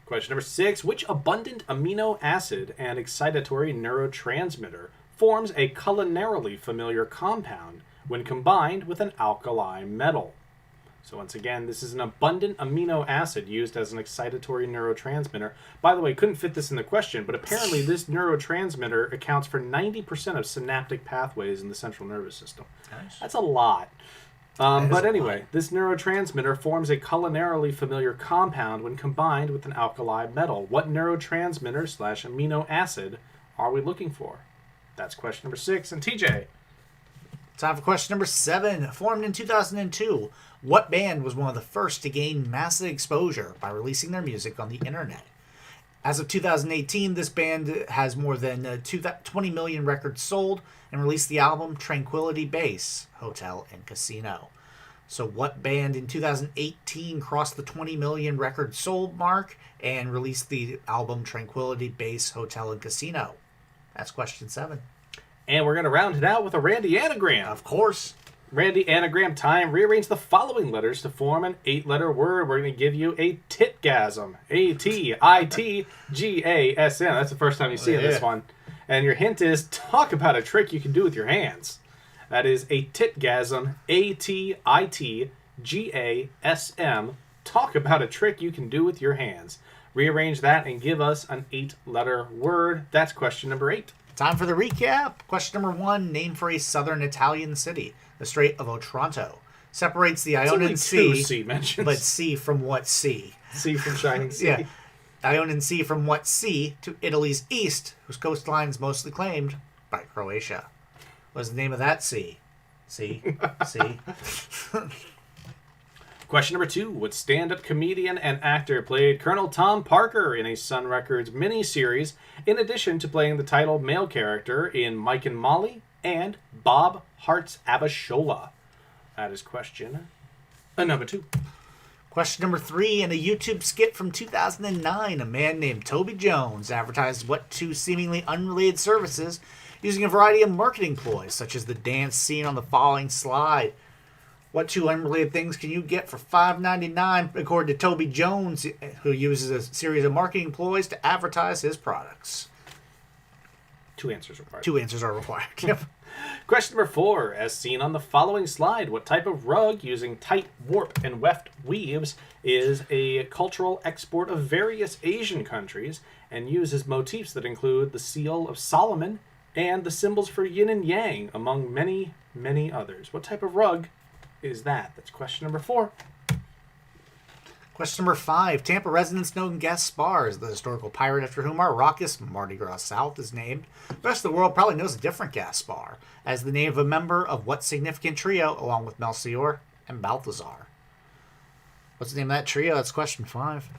Question number 6. Which abundant amino acid and excitatory neurotransmitter forms a culinarily familiar compound when combined with an alkali metal? So once again, this is an abundant amino acid used as an excitatory neurotransmitter. By the way, couldn't fit this in the question, but apparently this neurotransmitter accounts for 90% of synaptic pathways in the central nervous system. Nice. That's a lot. But anyway, this neurotransmitter forms a culinarily familiar compound when combined with an alkali metal. What neurotransmitter / amino acid are we looking for? That's question number 6. And TJ. Time for question number 7. Formed in 2002, what band was one of the first to gain massive exposure by releasing their music on the internet? As of 2018, this band has more than 20 million records sold and released the album Tranquility Base, Hotel and Casino. So what band in 2018 crossed the 20 million records sold mark and released the album Tranquility Base, Hotel and Casino? That's question 7. And we're going to round it out with a Randy anagram. Of course. Randy anagram time. Rearrange the following letters to form an 8-letter word. We're going to give you a titgasm. A-T-I-T-G-A-S-M. That's the first time you see this one. And your hint is, talk about a trick you can do with your hands. That is a titgasm. A-T-I-T-G-A-S-M. Talk about a trick you can do with your hands. Rearrange that and give us an 8-letter word. That's question number 8. Time for the recap. Question number 1. Name for a southern Italian city. The Strait of Otranto separates the Ionian Sea. Sea mentions. But sea from what sea? Sea from Shining Sea. Yeah. Ionian Sea from what sea to Italy's east, whose coastline is mostly claimed by Croatia. What's the name of that sea? Sea? Sea? Question number 2. What stand-up comedian and actor played Colonel Tom Parker in a Sun Records miniseries, in addition to playing the title male character in Mike and Molly and Bob Hart's Abishola? That is question number 2. Question number 3. In a YouTube skit from 2009, a man named Toby Jones advertised what 2 seemingly unrelated services using a variety of marketing ploys, such as the dance scene on the following slide. What 2 unrelated things can you get for $5.99, according to Toby Jones, who uses a series of marketing ploys to advertise his products? 2 answers required. 2 answers are required. Yep. Question number 4. As seen on the following slide, what type of rug using tight warp and weft weaves is a cultural export of various Asian countries and uses motifs that include the Seal of Solomon and the symbols for yin and yang, among many, many others? What type of rug is that? That's question number 4. Question number 5. Tampa residents know Gaspar as the historical pirate after whom our raucous Mardi Gras South is named. The rest of the world probably knows a different Gaspar as the name of a member of what significant trio along with Melchior and Balthazar? What's the name of that trio? That's question 5.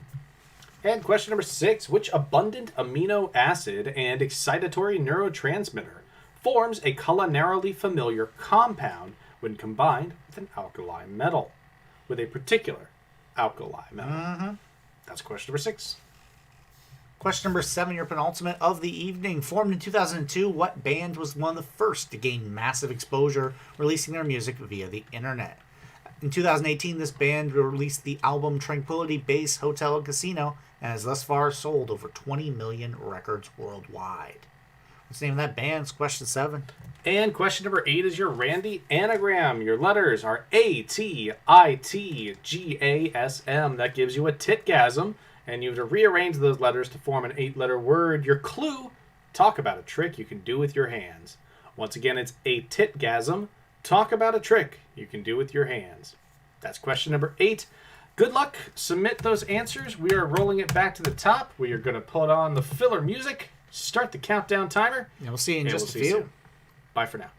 And question number 6. Which abundant amino acid and excitatory neurotransmitter forms a culinarily familiar compound when combined with an alkali metal? With a particular alkali metal. That's question number 6. Question number 7, your penultimate of the evening. Formed in 2002, what band was one of the first to gain massive exposure releasing their music via the internet? In 2018, this band released the album Tranquility Base, Hotel and Casino and has thus far sold over 20 million records worldwide. What's the name of that band? It's question 7. And question number 8 is your Randy anagram. Your letters are A-T-I-T-G-A-S-M. That gives you a titgasm, and you have to rearrange those letters to form an 8-letter word. Your clue, talk about a trick you can do with your hands. Once again, it's a titgasm. Talk about a trick you can do with your hands. That's question number 8. Good luck. Submit those answers. We are rolling it back to the top. We are going to put on the filler music, start the countdown timer. And we'll see you in just a few. Soon. Bye for now.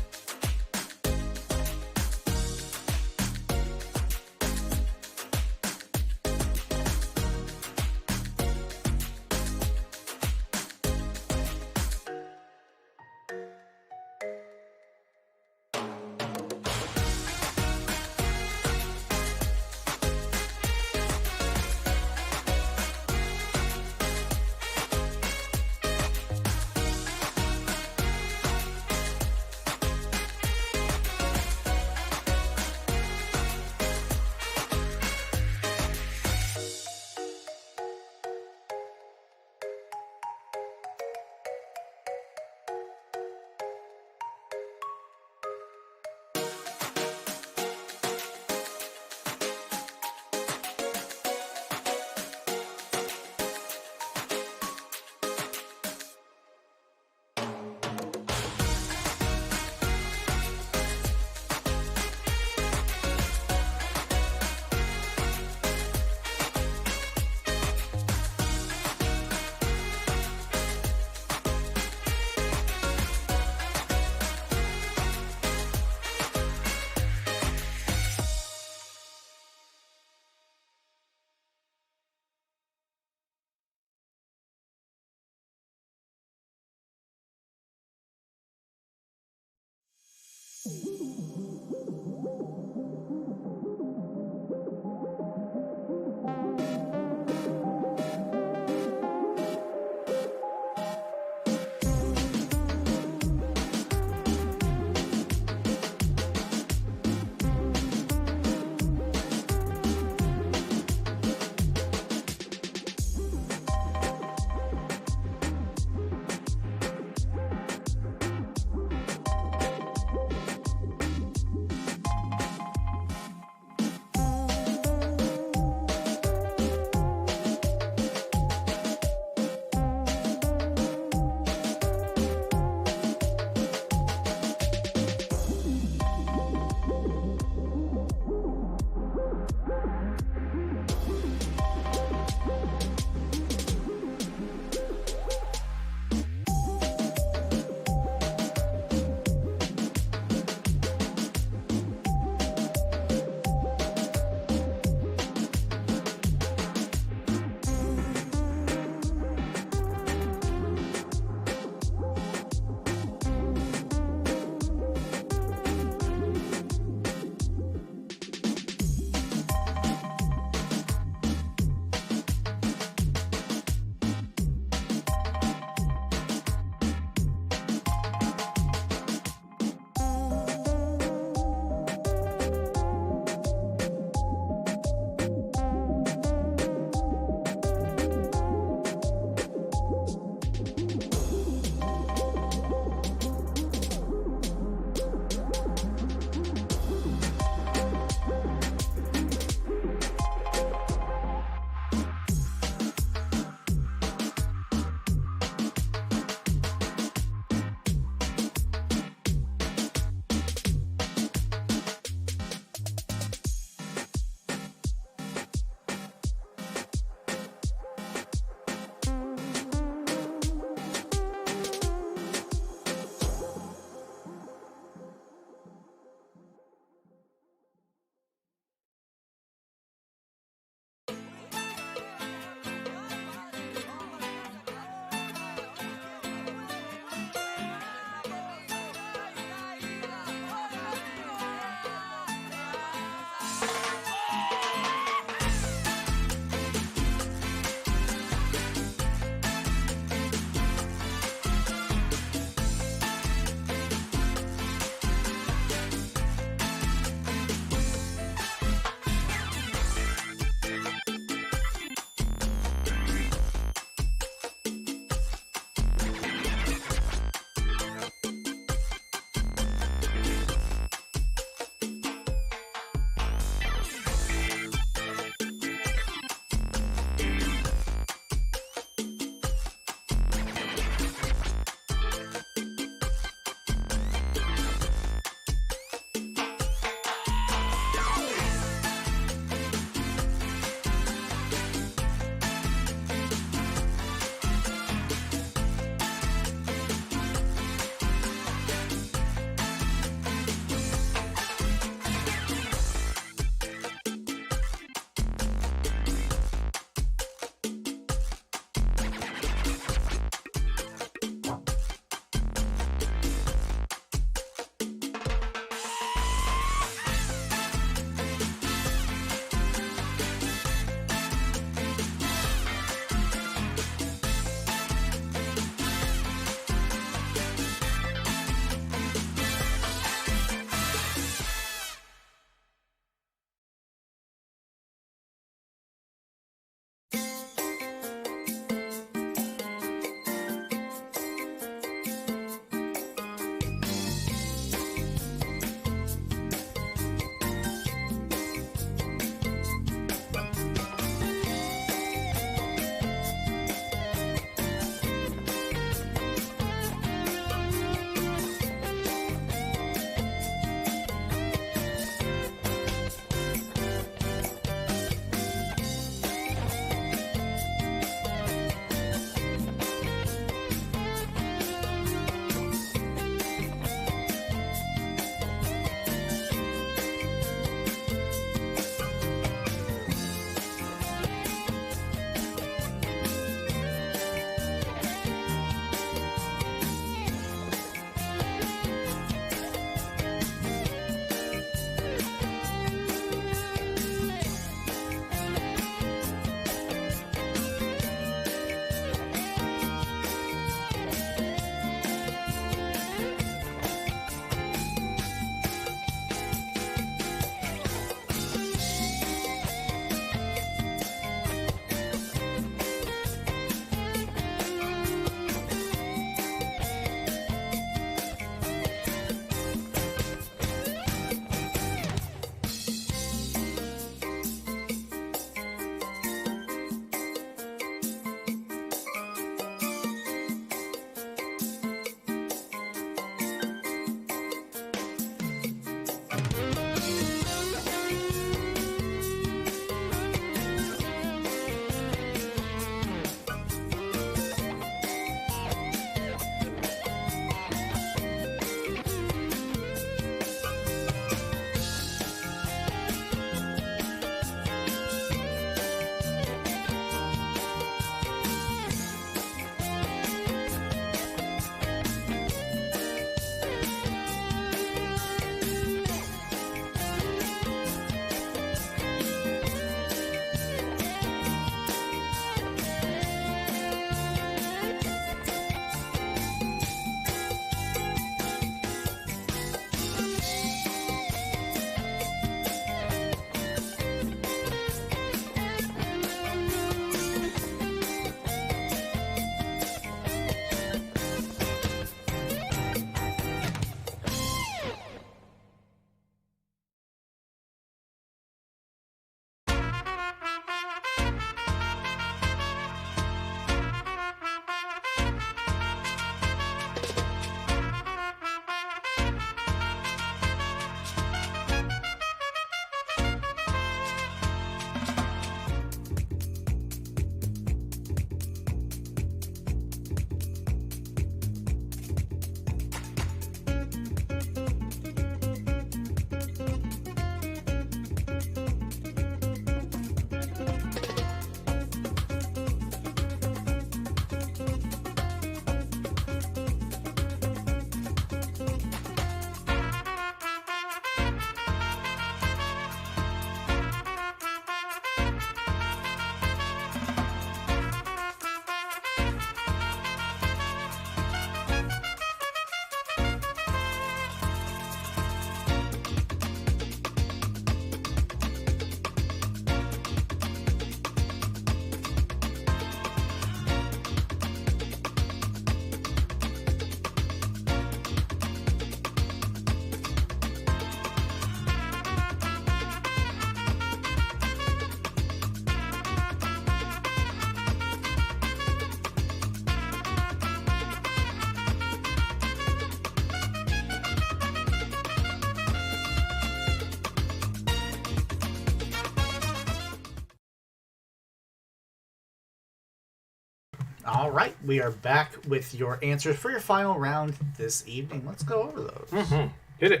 All right, we are back with your answers for your final round this evening. Let's go over those. Mm-hmm. Hit it.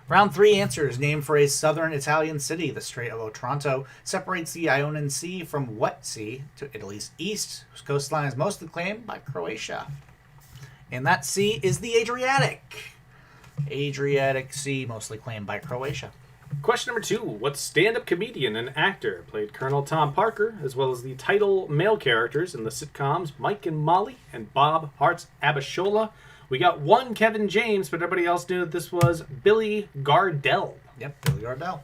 Round 3 answers. Name for a southern Italian city. The Strait of Otranto separates the Ionian Sea from what sea to Italy's east, whose coastline is mostly claimed by Croatia. And that sea is the Adriatic. Adriatic Sea, mostly claimed by Croatia. Question number 2. What stand-up comedian and actor played Colonel Tom Parker, as well as the title male characters in the sitcoms Mike and Molly and Bob Hart's Abishola? We got one Kevin James, but everybody else knew that this was Billy Gardell. Yep, Billy Gardell.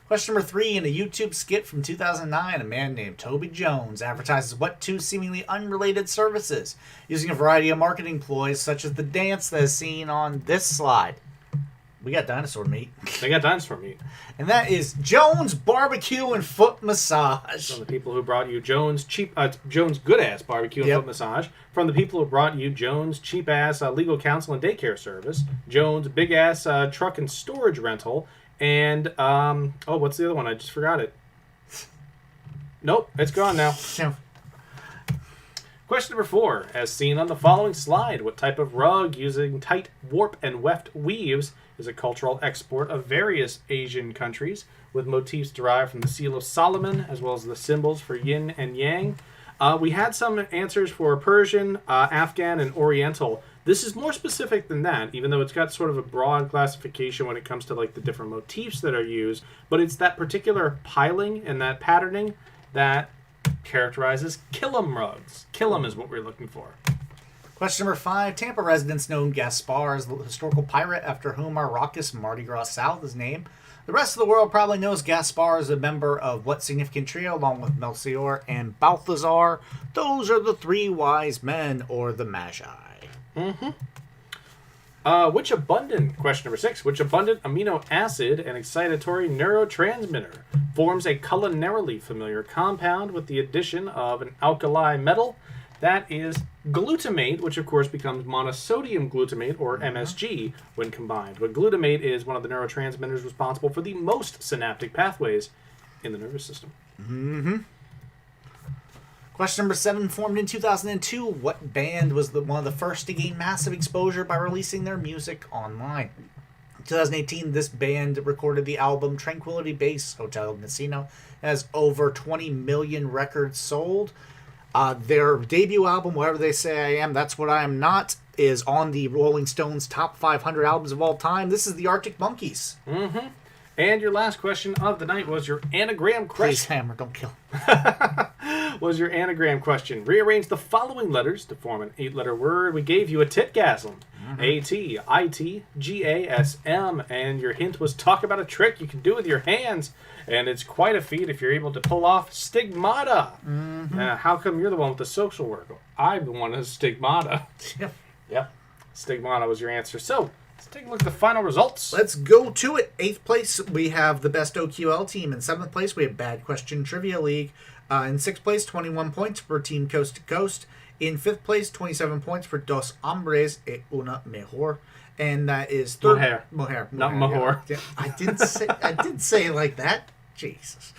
Question number 3. In a YouTube skit from 2009, a man named Toby Jones advertises what 2 seemingly unrelated services, using a variety of marketing ploys, such as the dance that is seen on this slide. We got dinosaur meat. They got dinosaur meat. And that is Jones Barbecue and Foot Massage. From the people who brought you Jones Jones Good Ass Barbecue and Foot Massage. From the people who brought you Jones Cheap Ass Legal Counsel and Daycare Service. Jones Big Ass Truck and Storage Rental. And, what's the other one? I just forgot it. Nope, it's gone now. Question number 4. As seen on the following slide, what type of rug using tight warp and weft weaves is a cultural export of various Asian countries with motifs derived from the Seal of Solomon as well as the symbols for yin and yang? We had some answers for Persian, Afghan, and Oriental. This is more specific than that, even though it's got sort of a broad classification when it comes to like the different motifs that are used. But it's that particular piling and that patterning that characterizes Killam rugs. Killam is what we're looking for. Question number 5. Tampa residents know Gaspar as the historical pirate after whom our raucous Mardi Gras South is named. The rest of the world probably knows Gaspar as a member of what significant trio along with Melchior and Balthazar? Those are the 3 wise men, or the Magi. Mm-hmm. Question number 6. Which abundant amino acid and excitatory neurotransmitter forms a culinarily familiar compound with the addition of an alkali metal? That is glutamate, which of course becomes monosodium glutamate, or MSG, when combined. But glutamate is one of the neurotransmitters responsible for the most synaptic pathways in the nervous system. Mm-hmm. Question number 7. Formed in 2002, what band was one of the first to gain massive exposure by releasing their music online? In 2018, this band recorded the album Tranquility Base Hotel Casino. It has over 20 million records sold. Their debut album, Whatever They Say I Am, That's What I Am Not, is on the Rolling Stones top 500 albums of all time. This is the Arctic Monkeys. Mm-hmm. And your last question of the night was your anagram question. Please, Hammer, don't kill. Was your anagram question. Rearrange the following letters to form an 8-letter word. We gave you a titgasm. A-T-I-T-G-A-S-M. And your hint was talk about a trick you can do with your hands. And it's quite a feat if you're able to pull off stigmata. Mm-hmm. How come you're the one with the social work? I'm the one who's stigmata. Yep. Stigmata was your answer. So, let's take a look at the final results. Let's go to it. 8th place, we have the best OQL team. In 7th place, we have Bad Question Trivia League. In 6th place, 21 points for Team Coast to Coast. In 5th place, 27 points for Dos Hombres e Una Mejor. And that is third. Mohair. Not Mahor. Yeah. I did say it like that. Jesus.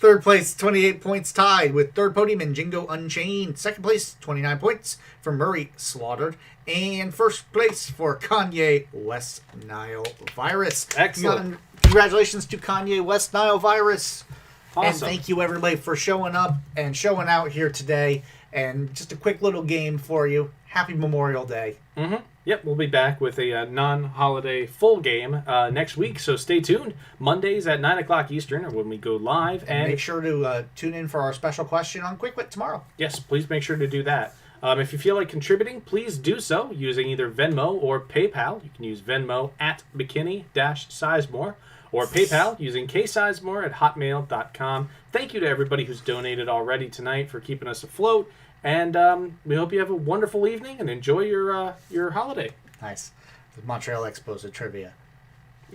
3rd place, 28 points tied with 3rd podium and Jingo Unchained. 2nd place, 29 points for Murray Slaughtered. And 1st place for Kanye West Nile Virus. Excellent. Congratulations to Kanye West Nile Virus. Awesome. And thank you, everybody, for showing up and showing out here today. And just a quick little game for you. Happy Memorial Day. Mm-hmm. Yep, we'll be back with a non-holiday full game next week, so stay tuned. Mondays at 9 o'clock Eastern are when we go live. And make sure to tune in for our special question on Quick Wit tomorrow. Yes, please make sure to do that. If you feel like contributing, please do so using either Venmo or PayPal. You can use Venmo at McKinney-Sizemore or PayPal using ksizemore at hotmail.com. Thank you to everybody who's donated already tonight for keeping us afloat. And we hope you have a wonderful evening and enjoy your holiday. Nice. The Montreal Expo's trivia.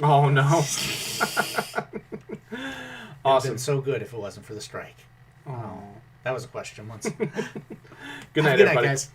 Oh, no. Awesome. It would have been so good if it wasn't for the strike. Oh. That was a question once. Good night, everybody. Guys.